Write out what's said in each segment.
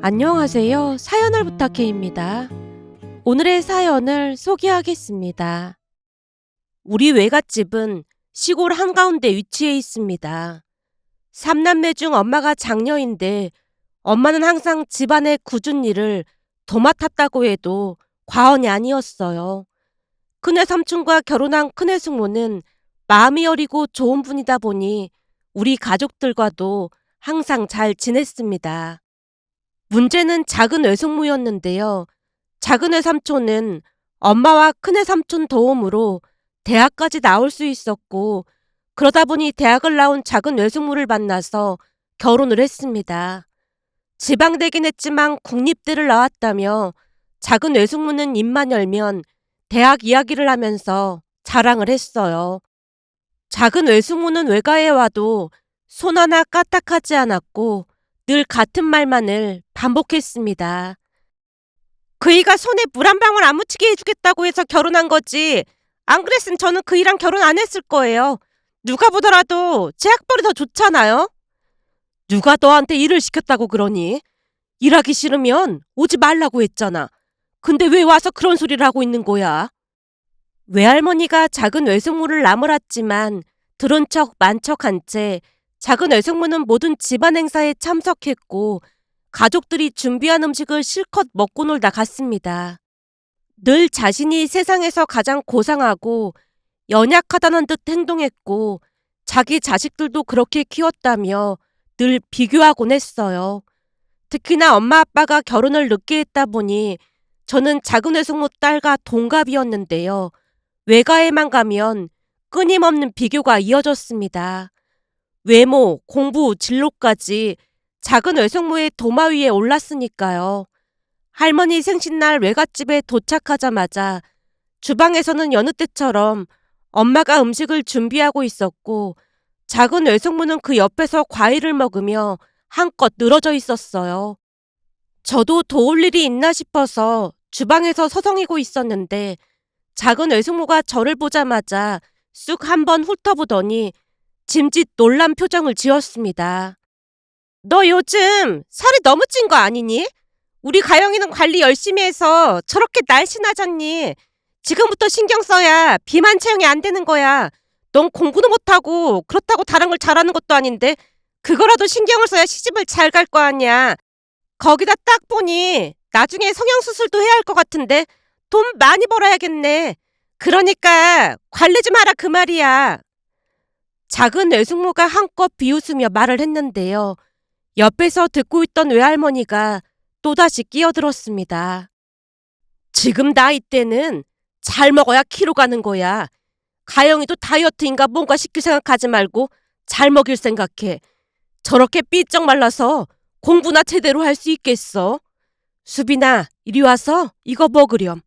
안녕하세요. 사연을 부탁해입니다. 오늘의 사연을 소개하겠습니다. 우리 외갓집은 시골 한가운데 위치해 있습니다. 삼남매 중 엄마가 장녀인데 엄마는 항상 집안의 굳은 일을 도맡았다고 해도 과언이 아니었어요. 큰애 삼촌과 결혼한 큰애 숙모는 마음이 여리고 좋은 분이다 보니 우리 가족들과도 항상 잘 지냈습니다. 문제는 작은 외숙모였는데요. 작은 외삼촌은 엄마와 큰애 삼촌 도움으로 대학까지 나올 수 있었고, 그러다 보니 대학을 나온 작은 외숙모를 만나서 결혼을 했습니다. 지방대긴 했지만 국립대를 나왔다며 작은 외숙모는 입만 열면 대학 이야기를 하면서 자랑을 했어요. 작은 외숙모는 외가에 와도 손 하나 까딱하지 않았고 늘 같은 말만을 반복했습니다. 그이가 손에 물 한 방울 안 묻히게 해주겠다고 해서 결혼한 거지. 안 그랬으면 저는 그이랑 결혼 안 했을 거예요. 누가 보더라도 제 학벌이 더 좋잖아요. 누가 너한테 일을 시켰다고 그러니? 일하기 싫으면 오지 말라고 했잖아. 근데 왜 와서 그런 소리를 하고 있는 거야? 외할머니가 작은 외숙모를 나무랐지만 들은 척 만척한 채 작은 외숙모는 모든 집안 행사에 참석했고 가족들이 준비한 음식을 실컷 먹고 놀다 갔습니다. 늘 자신이 세상에서 가장 고상하고 연약하다는 듯 행동했고 자기 자식들도 그렇게 키웠다며 늘 비교하곤 했어요. 특히나 엄마 아빠가 결혼을 늦게 했다 보니 저는 작은 외숙모 딸과 동갑이었는데요. 외가에만 가면 끊임없는 비교가 이어졌습니다. 외모, 공부, 진로까지 작은 외숙모의 도마 위에 올랐으니까요. 할머니 생신날 외갓집에 도착하자마자 주방에서는 여느 때처럼 엄마가 음식을 준비하고 있었고 작은 외숙모는 그 옆에서 과일을 먹으며 한껏 늘어져 있었어요. 저도 도울 일이 있나 싶어서 주방에서 서성이고 있었는데 작은 외숙모가 저를 보자마자 쑥 한번 훑어보더니 짐짓 놀란 표정을 지었습니다. 너 요즘 살이 너무 찐 거 아니니? 우리 가영이는 관리 열심히 해서 저렇게 날씬하잖니. 지금부터 신경 써야 비만 체형이 안 되는 거야. 넌 공부도 못하고 그렇다고 다른 걸 잘하는 것도 아닌데 그거라도 신경을 써야 시집을 잘 갈 거 아니야. 거기다 딱 보니 나중에 성형수술도 해야 할 것 같은데 돈 많이 벌어야겠네. 그러니까 관리 좀 하라 그 말이야. 작은 외숙모가 한껏 비웃으며 말을 했는데요. 옆에서 듣고 있던 외할머니가 또다시 끼어들었습니다. 지금 나이 때는 잘 먹어야 키로 가는 거야. 가영이도 다이어트인가 뭔가 시킬 생각하지 말고 잘 먹일 생각해. 저렇게 삐쩍 말라서 공부나 제대로 할 수 있겠어? 수빈아, 이리 와서 이거 먹으렴.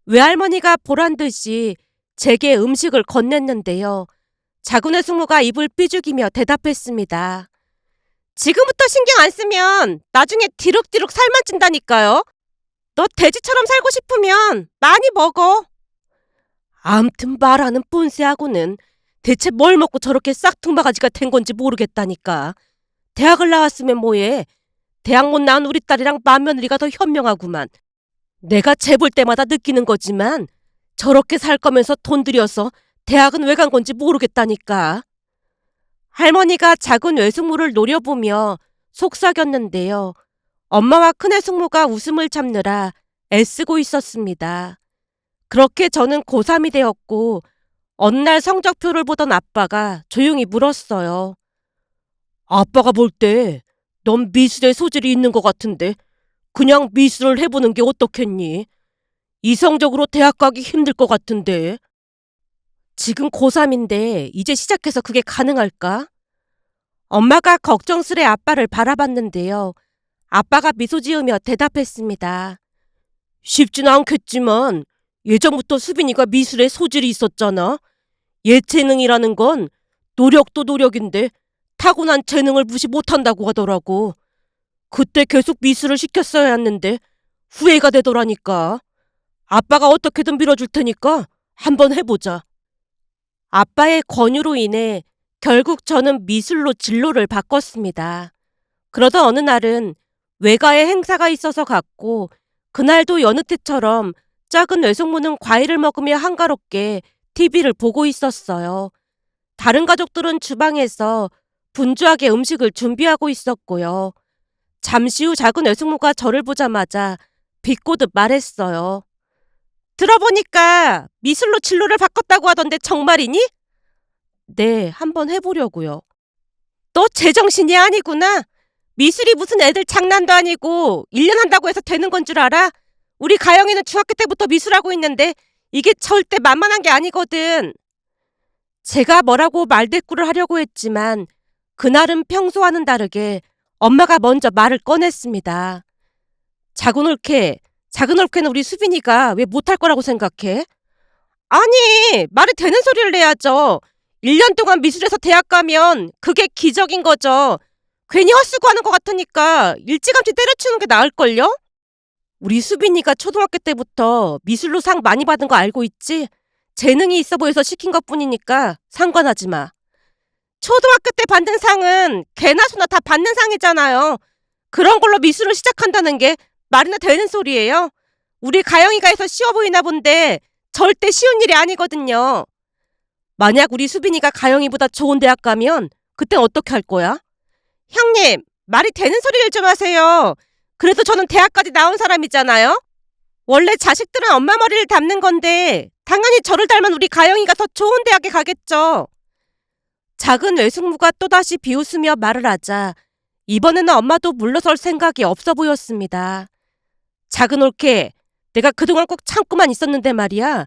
외할머니가 보란듯이 제게 음식을 건넸는데요. 작은 외숙모가 입을 삐죽이며 대답했습니다. 지금부터 신경 안 쓰면 나중에 디룩디룩 살만 찐다니까요. 너 돼지처럼 살고 싶으면 많이 먹어. 암튼 말하는 뻔세하고는 대체 뭘 먹고 저렇게 싹퉁바가지가 된 건지 모르겠다니까. 대학을 나왔으면 뭐해. 대학 못 나온 우리 딸이랑 맏며느리가 더 현명하구만. 내가 재볼 때마다 느끼는 거지만 저렇게 살 거면서 돈 들여서 대학은 왜 간 건지 모르겠다니까. 할머니가 작은 외숙모를 노려보며 속삭였는데요. 엄마와 큰애 숙모가 웃음을 참느라 애쓰고 있었습니다. 그렇게 저는 고3이 되었고 어느 날 성적표를 보던 아빠가 조용히 물었어요. 아빠가 볼 때 넌 미술에 소질이 있는 것 같은데 그냥 미술을 해보는 게 어떻겠니? 이성적으로 대학 가기 힘들 것 같은데. 지금 고3인데 이제 시작해서 그게 가능할까? 엄마가 걱정스레 아빠를 바라봤는데요. 아빠가 미소 지으며 대답했습니다. 쉽진 않겠지만 예전부터 수빈이가 미술에 소질이 있었잖아. 예체능이라는 건 노력도 노력인데 타고난 재능을 무시 못한다고 하더라고. 그때 계속 미술을 시켰어야 했는데 후회가 되더라니까. 아빠가 어떻게든 밀어줄 테니까 한번 해보자. 아빠의 권유로 인해 결국 저는 미술로 진로를 바꿨습니다. 그러던 어느 날은 외가에 행사가 있어서 갔고 그날도 여느 때처럼 작은 외숙모는 과일을 먹으며 한가롭게 TV를 보고 있었어요. 다른 가족들은 주방에서 분주하게 음식을 준비하고 있었고요. 잠시 후 작은 외숙모가 저를 보자마자 비꼬듯 말했어요. 들어보니까 미술로 진로를 바꿨다고 하던데 정말이니? 네, 한번 해보려고요. 너 제정신이 아니구나. 미술이 무슨 애들 장난도 아니고 1년 한다고 해서 되는 건 줄 알아? 우리 가영이는 중학교 때부터 미술하고 있는데 이게 절대 만만한 게 아니거든. 제가 뭐라고 말대꾸를 하려고 했지만 그날은 평소와는 다르게 엄마가 먼저 말을 꺼냈습니다. 작은 올케는 우리 수빈이가 왜 못할 거라고 생각해? 아니, 말이 되는 소리를 내야죠. 1년 동안 미술에서 대학 가면 그게 기적인 거죠. 괜히 헛수고하는 것 같으니까 일찌감치 때려치우는 게 나을걸요? 우리 수빈이가 초등학교 때부터 미술로 상 많이 받은 거 알고 있지? 재능이 있어 보여서 시킨 것뿐이니까 상관하지 마. 초등학교 때 받는 상은 개나 소나 다 받는 상이잖아요. 그런 걸로 미술을 시작한다는 게 말이나 되는 소리예요? 우리 가영이가 해서 쉬워 보이나 본데 절대 쉬운 일이 아니거든요. 만약 우리 수빈이가 가영이보다 좋은 대학 가면 그땐 어떻게 할 거야? 형님, 말이 되는 소리를 좀 하세요. 그래도 저는 대학까지 나온 사람이잖아요. 원래 자식들은 엄마 머리를 담는 건데 당연히 저를 닮은 우리 가영이가 더 좋은 대학에 가겠죠. 작은 외숙모가 또다시 비웃으며 말을 하자 이번에는 엄마도 물러설 생각이 없어 보였습니다. 작은 올케, 내가 그동안 꼭 참고만 있었는데 말이야.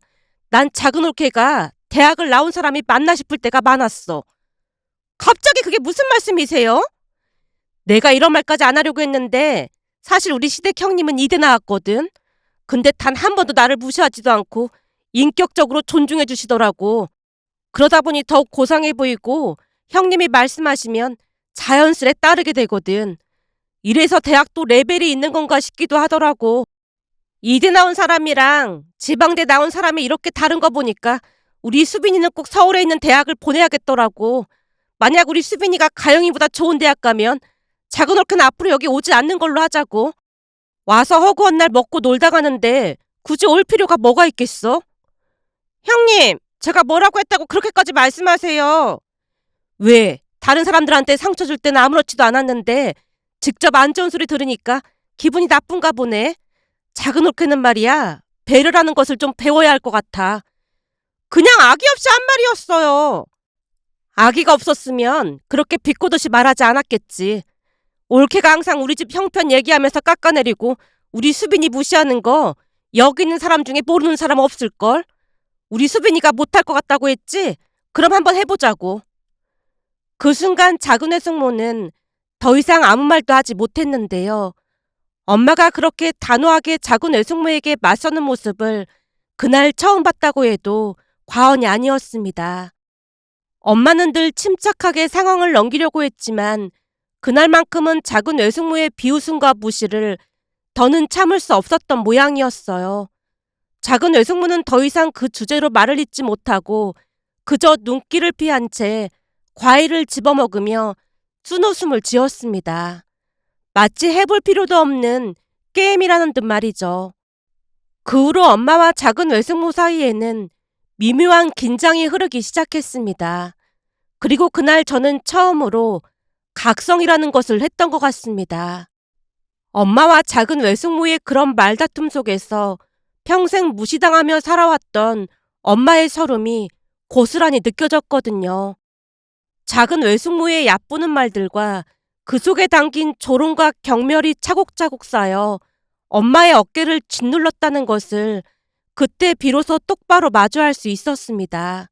난 작은 올케가 대학을 나온 사람이 맞나 싶을 때가 많았어. 갑자기 그게 무슨 말씀이세요? 내가 이런 말까지 안 하려고 했는데 사실 우리 시댁 형님은 이대 나왔거든. 근데 단 한 번도 나를 무시하지도 않고 인격적으로 존중해 주시더라고. 그러다 보니 더욱 고상해 보이고 형님이 말씀하시면 자연스레 따르게 되거든. 이래서 대학도 레벨이 있는 건가 싶기도 하더라고. 이대 나온 사람이랑 지방대 나온 사람이 이렇게 다른 거 보니까 우리 수빈이는 꼭 서울에 있는 대학을 보내야겠더라고. 만약 우리 수빈이가 가영이보다 좋은 대학 가면 작은 올케는 앞으로 여기 오지 않는 걸로 하자고. 와서 허구한 날 먹고 놀다 가는데 굳이 올 필요가 뭐가 있겠어? 형님, 제가 뭐라고 했다고 그렇게까지 말씀하세요. 왜? 다른 사람들한테 상처 줄 때는 아무렇지도 않았는데 직접 안 좋은 소리 들으니까 기분이 나쁜가 보네. 작은 올케는 말이야, 배려라는 것을 좀 배워야 할 것 같아. 그냥 악의 없이 한 말이었어요. 악의가 없었으면 그렇게 비꼬듯이 말하지 않았겠지. 올케가 항상 우리 집 형편 얘기하면서 깎아내리고 우리 수빈이 무시하는 거 여기 있는 사람 중에 모르는 사람 없을걸? 우리 수빈이가 못할 것 같다고 했지? 그럼 한번 해보자고. 그 순간 작은 외숙모는 더 이상 아무 말도 하지 못했는데요. 엄마가 그렇게 단호하게 작은 외숙모에게 맞서는 모습을 그날 처음 봤다고 해도 과언이 아니었습니다. 엄마는 늘 침착하게 상황을 넘기려고 했지만 그날만큼은 작은 외숙모의 비웃음과 무시를 더는 참을 수 없었던 모양이었어요. 작은 외숙모는 더 이상 그 주제로 말을 잇지 못하고 그저 눈길을 피한 채 과일을 집어먹으며 쓴웃음을 지었습니다. 마치 해볼 필요도 없는 게임이라는 듯 말이죠. 그 후로 엄마와 작은 외숙모 사이에는 미묘한 긴장이 흐르기 시작했습니다. 그리고 그날 저는 처음으로 각성이라는 것을 했던 것 같습니다. 엄마와 작은 외숙모의 그런 말다툼 속에서 평생 무시당하며 살아왔던 엄마의 서름이 고스란히 느껴졌거든요. 작은 외숙모의 얕보는 말들과 그 속에 담긴 조롱과 경멸이 차곡차곡 쌓여 엄마의 어깨를 짓눌렀다는 것을 그때 비로소 똑바로 마주할 수 있었습니다.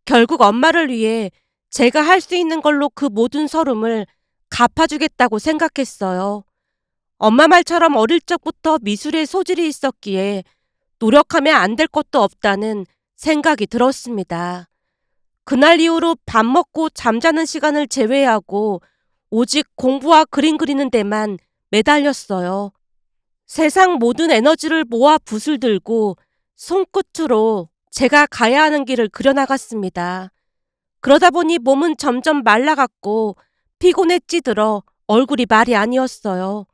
결국 엄마를 위해 제가 할 수 있는 걸로 그 모든 서름을 갚아주겠다고 생각했어요. 엄마 말처럼 어릴 적부터 미술에 소질이 있었기에 노력하면 안 될 것도 없다는 생각이 들었습니다. 그날 이후로 밥 먹고 잠자는 시간을 제외하고 오직 공부와 그림 그리는 데만 매달렸어요. 세상 모든 에너지를 모아 붓을 들고 손끝으로 제가 가야 하는 길을 그려나갔습니다. 그러다 보니 몸은 점점 말라갔고 피곤에 찌들어 얼굴이 말이 아니었어요.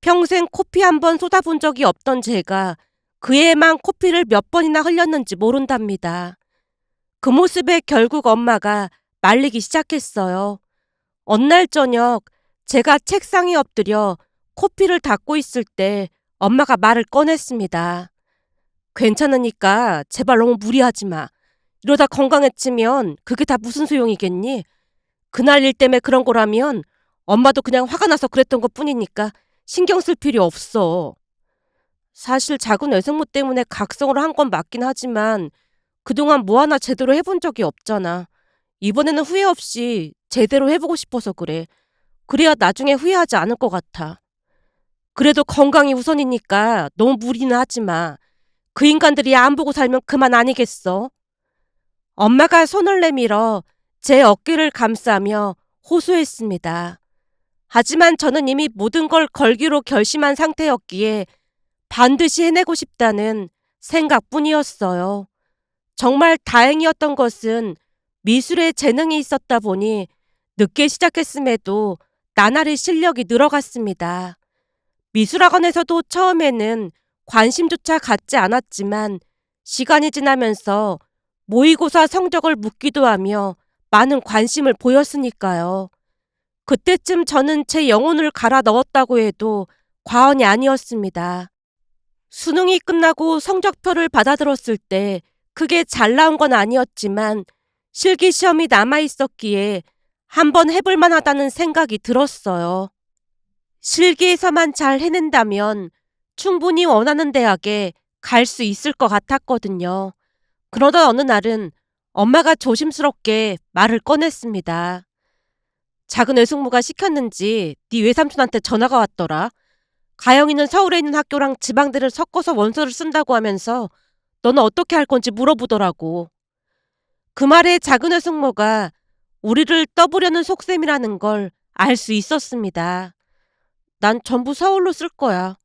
평생 코피 한 번 쏟아본 적이 없던 제가 그 애만 코피를 몇 번이나 흘렸는지 모른답니다. 그 모습에 결국 엄마가 말리기 시작했어요. 어느 날 저녁 제가 책상에 엎드려 코피를 닦고 있을 때 엄마가 말을 꺼냈습니다. 괜찮으니까 제발 너무 무리하지 마. 이러다 건강해지면 그게 다 무슨 소용이겠니? 그날 일 때문에 그런 거라면 엄마도 그냥 화가 나서 그랬던 것뿐이니까 신경 쓸 필요 없어. 사실 작은 외숙모 때문에 각성을 한 건 맞긴 하지만 그동안 뭐 하나 제대로 해본 적이 없잖아. 이번에는 후회 없이 제대로 해보고 싶어서 그래. 그래야 나중에 후회하지 않을 것 같아. 그래도 건강이 우선이니까 너무 무리는 하지 마. 그 인간들이 안 보고 살면 그만 아니겠어. 엄마가 손을 내밀어 제 어깨를 감싸며 호소했습니다. 하지만 저는 이미 모든 걸 걸기로 결심한 상태였기에 반드시 해내고 싶다는 생각뿐이었어요. 정말 다행이었던 것은 미술에 재능이 있었다 보니 늦게 시작했음에도 나날이 실력이 늘어갔습니다. 미술학원에서도 처음에는 관심조차 갖지 않았지만 시간이 지나면서 모의고사 성적을 묻기도 하며 많은 관심을 보였으니까요. 그때쯤 저는 제 영혼을 갈아 넣었다고 해도 과언이 아니었습니다. 수능이 끝나고 성적표를 받아들었을 때 크게 잘 나온 건 아니었지만 실기시험이 남아있었기에 한번 해볼 만하다는 생각이 들었어요. 실기에서만 잘 해낸다면 충분히 원하는 대학에 갈 수 있을 것 같았거든요. 그러던 어느 날은 엄마가 조심스럽게 말을 꺼냈습니다. 작은 외숙모가 시켰는지 네 외삼촌한테 전화가 왔더라. 가영이는 서울에 있는 학교랑 지방대를 섞어서 원서를 쓴다고 하면서 너는 어떻게 할 건지 물어보더라고. 그 말에 작은 외숙모가 우리를 떠보려는 속셈이라는 걸 알 수 있었습니다. 난 전부 서울로 쓸 거야.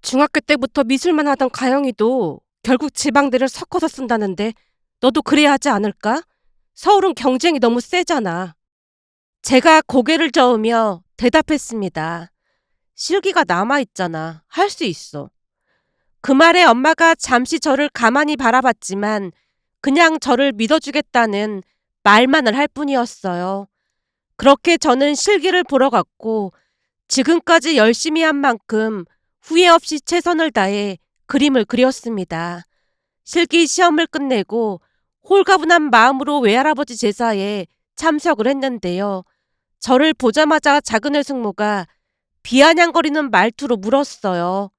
중학교 때부터 미술만 하던 가영이도 결국 지방대를 섞어서 쓴다는데 너도 그래야 하지 않을까? 서울은 경쟁이 너무 세잖아. 제가 고개를 저으며 대답했습니다. 실기가 남아있잖아. 할 수 있어. 그 말에 엄마가 잠시 저를 가만히 바라봤지만 그냥 저를 믿어주겠다는 말만을 할 뿐이었어요. 그렇게 저는 실기를 보러 갔고 지금까지 열심히 한 만큼 후회 없이 최선을 다해 그림을 그렸습니다. 실기 시험을 끝내고 홀가분한 마음으로 외할아버지 제사에 참석을 했는데요. 저를 보자마자 작은 외숙모가 비아냥거리는 말투로 물었어요.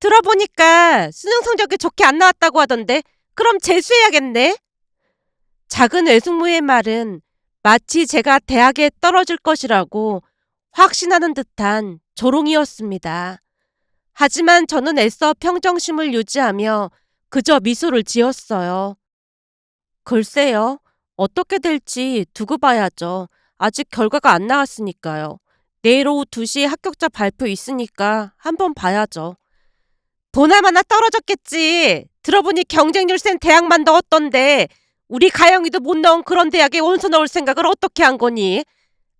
들어보니까 수능 성적이 좋게 안 나왔다고 하던데 그럼 재수해야겠네? 작은 외숙모의 말은 마치 제가 대학에 떨어질 것이라고 확신하는 듯한 조롱이었습니다. 하지만 저는 애써 평정심을 유지하며 그저 미소를 지었어요. 글쎄요. 어떻게 될지 두고 봐야죠. 아직 결과가 안 나왔으니까요. 내일 오후 2시에 합격자 발표 있으니까 한번 봐야죠. 보나마나 떨어졌겠지. 들어보니 경쟁률 센 대학만 넣었던데 우리 가영이도 못 넣은 그런 대학에 원서 넣을 생각을 어떻게 한 거니?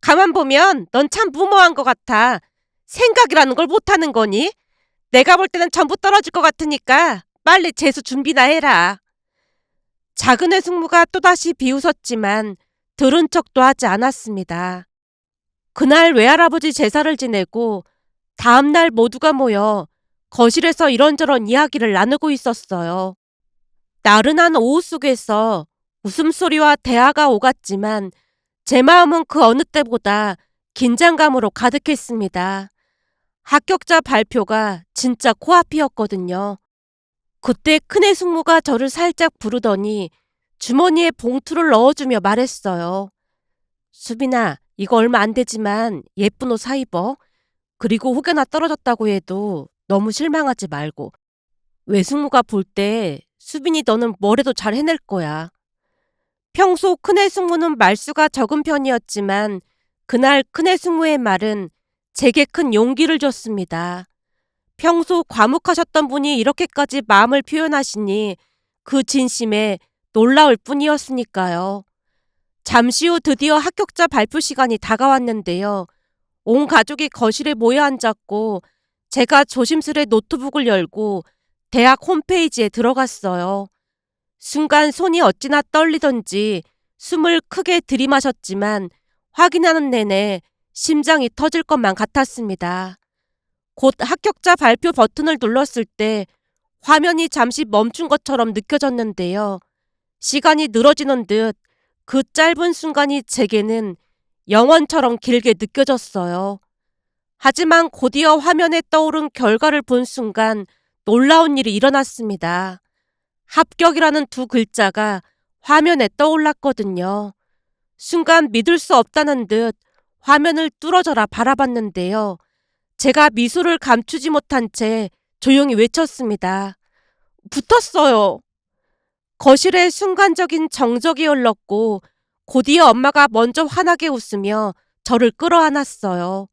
가만 보면 넌 참 무모한 것 같아. 생각이라는 걸 못하는 거니? 내가 볼 때는 전부 떨어질 것 같으니까 빨리 재수 준비나 해라. 작은 외숙모가 또다시 비웃었지만 들은 척도 하지 않았습니다. 그날 외할아버지 제사를 지내고 다음날 모두가 모여 거실에서 이런저런 이야기를 나누고 있었어요. 나른한 오후 속에서 웃음소리와 대화가 오갔지만 제 마음은 그 어느 때보다 긴장감으로 가득했습니다. 합격자 발표가 진짜 코앞이었거든요. 그때 큰애 숙모가 저를 살짝 부르더니 주머니에 봉투를 넣어주며 말했어요. 수빈아, 이거 얼마 안 되지만 예쁜 옷 사 입어. 그리고 혹여나 떨어졌다고 해도 너무 실망하지 말고. 외숙모가 볼 때 수빈이 너는 뭐래도 잘 해낼 거야. 평소 큰애 숙모는 말수가 적은 편이었지만 그날 큰애 숙모의 말은 제게 큰 용기를 줬습니다. 평소 과묵하셨던 분이 이렇게까지 마음을 표현하시니 그 진심에 놀라울 뿐이었으니까요. 잠시 후 드디어 합격자 발표 시간이 다가왔는데요. 온 가족이 거실에 모여 앉았고 제가 조심스레 노트북을 열고 대학 홈페이지에 들어갔어요. 순간 손이 어찌나 떨리던지 숨을 크게 들이마셨지만 확인하는 내내 심장이 터질 것만 같았습니다. 곧 합격자 발표 버튼을 눌렀을 때 화면이 잠시 멈춘 것처럼 느껴졌는데요. 시간이 늘어지는 듯 그 짧은 순간이 제게는 영원처럼 길게 느껴졌어요. 하지만 곧이어 화면에 떠오른 결과를 본 순간 놀라운 일이 일어났습니다. 합격이라는 두 글자가 화면에 떠올랐거든요. 순간 믿을 수 없다는 듯 화면을 뚫어져라 바라봤는데요. 제가 미소를 감추지 못한 채 조용히 외쳤습니다. 붙었어요. 거실에 순간적인 정적이 흘렀고 곧이어 엄마가 먼저 환하게 웃으며 저를 끌어안았어요.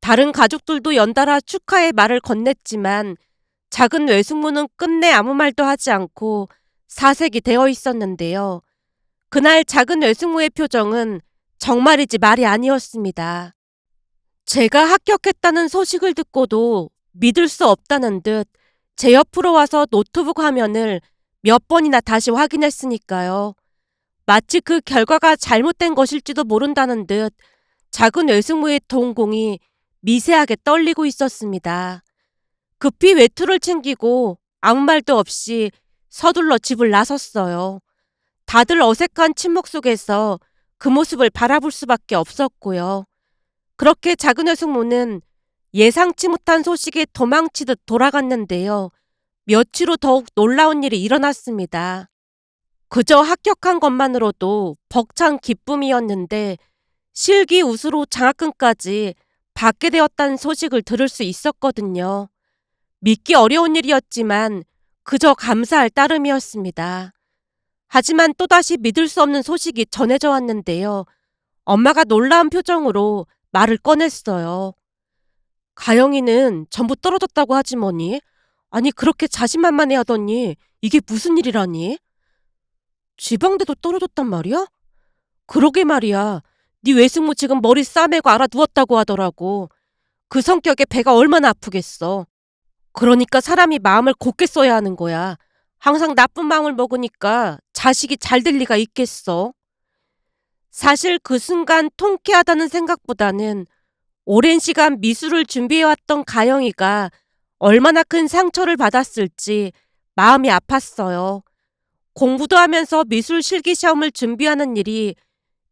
다른 가족들도 연달아 축하의 말을 건넸지만 작은 외숙모는 끝내 아무 말도 하지 않고 사색이 되어 있었는데요. 그날 작은 외숙모의 표정은 정말이지 말이 아니었습니다. 제가 합격했다는 소식을 듣고도 믿을 수 없다는 듯 제 옆으로 와서 노트북 화면을 몇 번이나 다시 확인했으니까요. 마치 그 결과가 잘못된 것일지도 모른다는 듯 작은 외숙모의 동공이 미세하게 떨리고 있었습니다. 급히 외투를 챙기고 아무 말도 없이 서둘러 집을 나섰어요. 다들 어색한 침묵 속에서 그 모습을 바라볼 수밖에 없었고요. 그렇게 작은 외숙모는 예상치 못한 소식에 도망치듯 돌아갔는데요. 며칠 후 더욱 놀라운 일이 일어났습니다. 그저 합격한 것만으로도 벅찬 기쁨이었는데 실기 우수로 장학금까지 받게 되었다는 소식을 들을 수 있었거든요. 믿기 어려운 일이었지만 그저 감사할 따름이었습니다. 하지만 또다시 믿을 수 없는 소식이 전해져 왔는데요. 엄마가 놀라운 표정으로 말을 꺼냈어요. 가영이는 전부 떨어졌다고 하지 뭐니? 아니 그렇게 자신만만해 하더니 이게 무슨 일이라니? 지방대도 떨어졌단 말이야? 그러게 말이야. 네 외숙모 지금 머리 싸매고 알아 누웠다고 하더라고. 그 성격에 배가 얼마나 아프겠어. 그러니까 사람이 마음을 곧게 써야 하는 거야. 항상 나쁜 마음을 먹으니까 자식이 잘 될 리가 있겠어. 사실 그 순간 통쾌하다는 생각보다는 오랜 시간 미술을 준비해왔던 가영이가 얼마나 큰 상처를 받았을지 마음이 아팠어요. 공부도 하면서 미술 실기시험을 준비하는 일이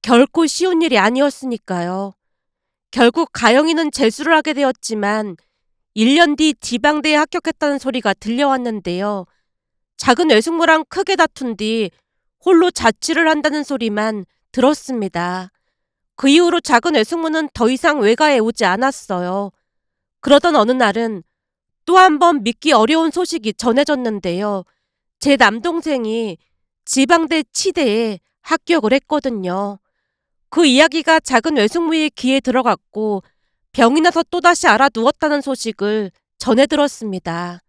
결코 쉬운 일이 아니었으니까요. 결국 가영이는 재수를 하게 되었지만 1년 뒤 지방대에 합격했다는 소리가 들려왔는데요. 작은 외숙모랑 크게 다툰 뒤 홀로 자취를 한다는 소리만 들었습니다. 그 이후로 작은 외숙모는 더 이상 외가에 오지 않았어요. 그러던 어느 날은 또 한 번 믿기 어려운 소식이 전해졌는데요. 제 남동생이 지방대 치대에 합격을 했거든요. 그 이야기가 작은 외숙모의 귀에 들어갔고 병이 나서 또다시 알아누웠다는 소식을 전해 들었습니다.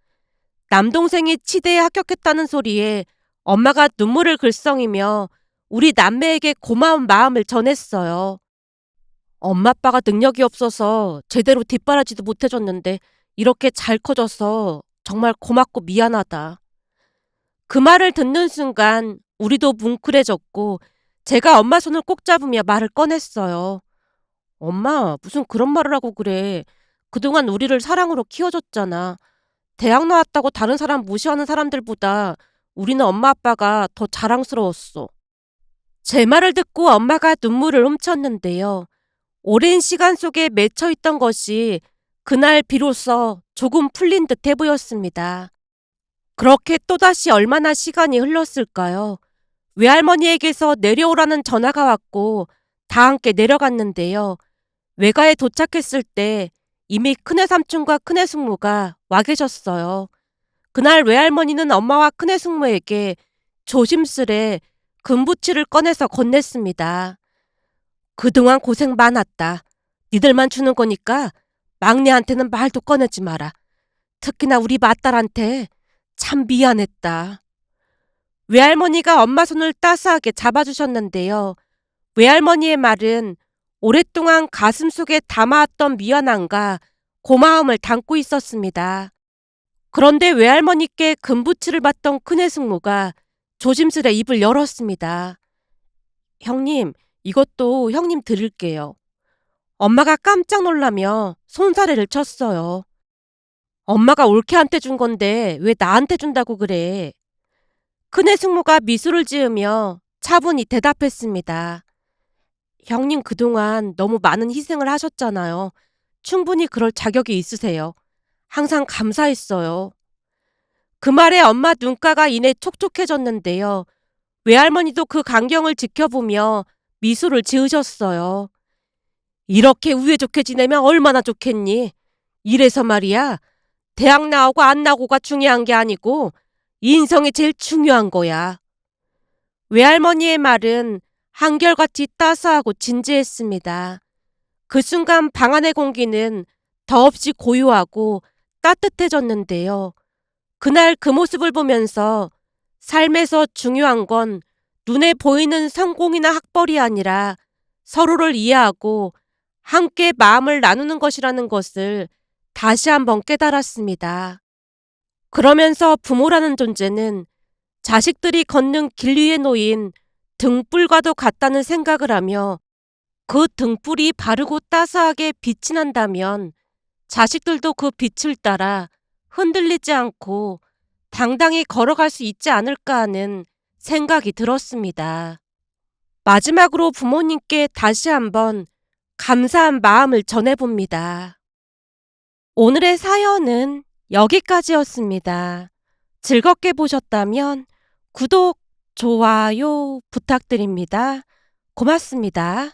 남동생이 치대에 합격했다는 소리에 엄마가 눈물을 글썽이며 우리 남매에게 고마운 마음을 전했어요. 엄마 아빠가 능력이 없어서 제대로 뒷바라지도 못해줬는데 이렇게 잘 커져서 정말 고맙고 미안하다. 그 말을 듣는 순간 우리도 뭉클해졌고 제가 엄마 손을 꼭 잡으며 말을 꺼냈어요. 엄마, 무슨 그런 말을 하고 그래. 그동안 우리를 사랑으로 키워줬잖아. 대학 나왔다고 다른 사람 무시하는 사람들보다 우리는 엄마 아빠가 더 자랑스러웠어. 제 말을 듣고 엄마가 눈물을 훔쳤는데요. 오랜 시간 속에 맺혀 있던 것이 그날 비로소 조금 풀린 듯해 보였습니다. 그렇게 또다시 얼마나 시간이 흘렀을까요? 외할머니에게서 내려오라는 전화가 왔고 다 함께 내려갔는데요. 외가에 도착했을 때 이미 큰애 삼촌과 큰애 숙모가 와 계셨어요. 그날 외할머니는 엄마와 큰애 숙모에게 조심스레 금부치를 꺼내서 건넸습니다. 그동안 고생 많았다. 니들만 주는 거니까 막내한테는 말도 꺼내지 마라. 특히나 우리 맏딸한테 참 미안했다. 외할머니가 엄마 손을 따스하게 잡아주셨는데요. 외할머니의 말은 오랫동안 가슴속에 담아왔던 미안함과 고마움을 담고 있었습니다. 그런데 외할머니께 금부치를 받던 큰애 숙모가 조심스레 입을 열었습니다. 형님, 이것도 형님 드릴게요. 엄마가 깜짝 놀라며 손사래를 쳤어요. 엄마가 올케한테 준 건데 왜 나한테 준다고 그래? 큰애 숙모가 미소를 지으며 차분히 대답했습니다. 형님 그동안 너무 많은 희생을 하셨잖아요. 충분히 그럴 자격이 있으세요. 항상 감사했어요. 그 말에 엄마 눈가가 이내 촉촉해졌는데요. 외할머니도 그 광경을 지켜보며 미소를 지으셨어요. 이렇게 우애 좋게 지내면 얼마나 좋겠니? 이래서 말이야. 대학 나오고 안 나오고가 중요한 게 아니고 인성이 제일 중요한 거야. 외할머니의 말은 한결같이 따스하고 진지했습니다. 그 순간 방 안의 공기는 더없이 고요하고 따뜻해졌는데요. 그날 그 모습을 보면서 삶에서 중요한 건 눈에 보이는 성공이나 학벌이 아니라 서로를 이해하고 함께 마음을 나누는 것이라는 것을 다시 한번 깨달았습니다. 그러면서 부모라는 존재는 자식들이 걷는 길 위에 놓인 등불과도 같다는 생각을 하며 그 등불이 바르고 따스하게 빛이 난다면 자식들도 그 빛을 따라 흔들리지 않고 당당히 걸어갈 수 있지 않을까 하는 생각이 들었습니다. 마지막으로 부모님께 다시 한번 감사한 마음을 전해봅니다. 오늘의 사연은 여기까지였습니다. 즐겁게 보셨다면 구독, 좋아요 부탁드립니다. 고맙습니다.